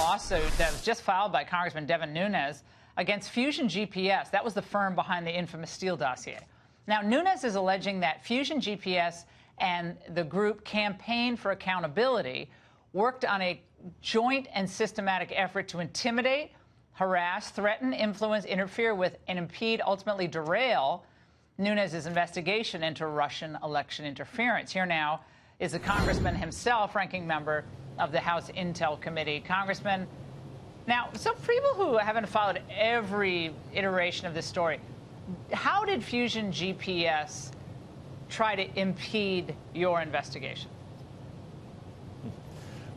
lawsuit that was just filed by Congressman Devin Nunes against Fusion GPS. That was the firm behind the infamous Steele dossier. Now, Nunes is alleging that Fusion GPS and the group Campaign for Accountability worked on a joint and systematic effort to intimidate, harass, threaten, influence, interfere with, and impede, ultimately derail Nunes' investigation into Russian election interference. Here now is the congressman himself, ranking member of the House Intel Committee. Congressman, now, so for people who haven't followed every iteration of this story, how did Fusion GPS try to impede your investigation?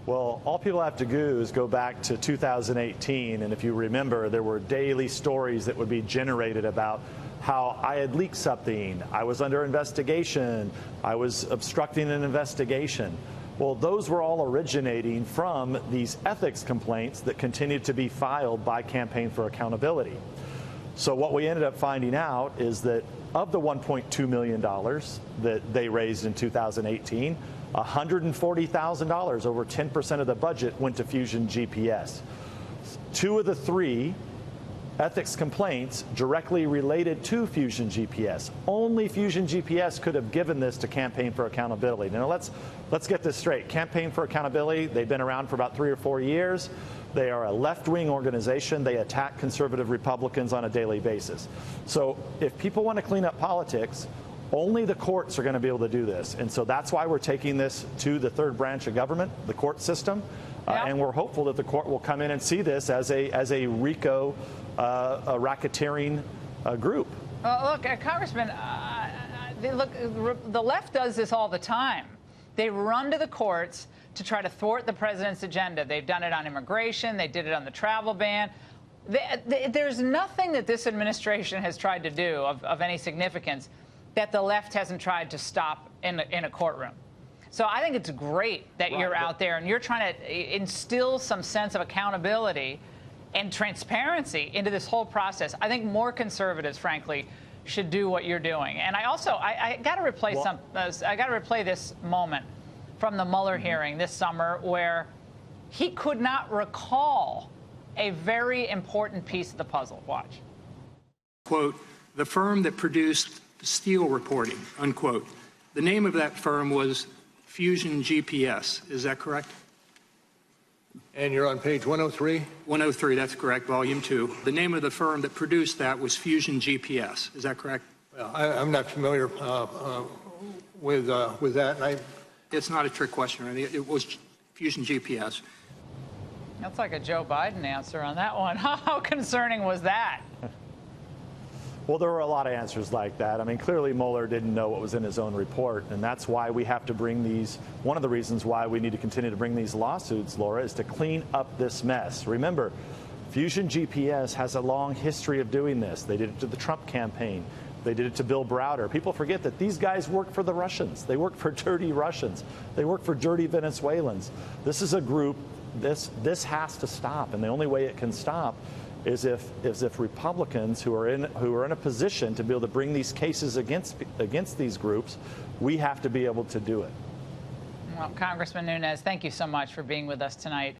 Well, all people have to do is go back to 2018, and if you remember, there were daily stories that would be generated about how I had leaked something, I was under investigation, I was obstructing an investigation. Well, those were all originating from these ethics complaints that continued to be filed by Campaign for Accountability. So what we ended up finding out is that of the $1.2 million that they raised in 2018, $140,000, over 10% of the budget, went to Fusion GPS. 2 of the 3 ethics complaints directly related to Fusion GPS. Only Fusion GPS could have given this to Campaign for Accountability. Now let's get this straight. Campaign for Accountability, they've been around for about 3 or 4 years. They are a left-wing organization. They attack conservative Republicans on a daily basis. So if people want to clean up politics, only the courts are going to be able to do this. And so that's why we're taking this to the third branch of government, the court system. And we're hopeful that the court will come in and see this as a RICO a racketeering group. Look, Congressman, look, the left does this all the time. They run to the courts to try to thwart the president's agenda. They've done it on immigration. They did it on the travel ban. There's nothing that this administration has tried to do of any significance that the left hasn't tried to stop in a courtroom. So I think it's great that you're out there and you're trying to instill some sense of accountability and transparency into this whole process. I think more conservatives, frankly, should do what you're doing. And I got to replay I got to replay this moment from the Mueller hearing this summer where he could not recall a very important piece of the puzzle. Watch. Quote, the firm that produced the Steele reporting, unquote. The name of that firm was Fusion GPS. Is that correct? And you're on page 103? 103, that's correct, volume 2. The name of the firm that produced that was Fusion GPS. Is that correct? Well, I'm not familiar with that. It's not a trick question. It was Fusion GPS. That's like a Joe Biden answer on that one. How concerning was that? Well, there were a lot of answers like that. I mean, clearly Mueller didn't know what was in his own report, and that's why we have to bring these, one of the reasons why we need to continue to bring these lawsuits, Laura, is to clean up this mess. Remember, Fusion GPS has a long history of doing this. They did it to the Trump campaign. They did it to Bill Browder. People forget that these guys work for the Russians. They work for dirty Russians. They work for dirty Venezuelans. This is a group, this has to stop, and the only way it can stop is if Republicans who are in a position to be able to bring these cases against these groups, we have to be able to do it. Well, Congressman Nunes, thank you so much for being with us tonight.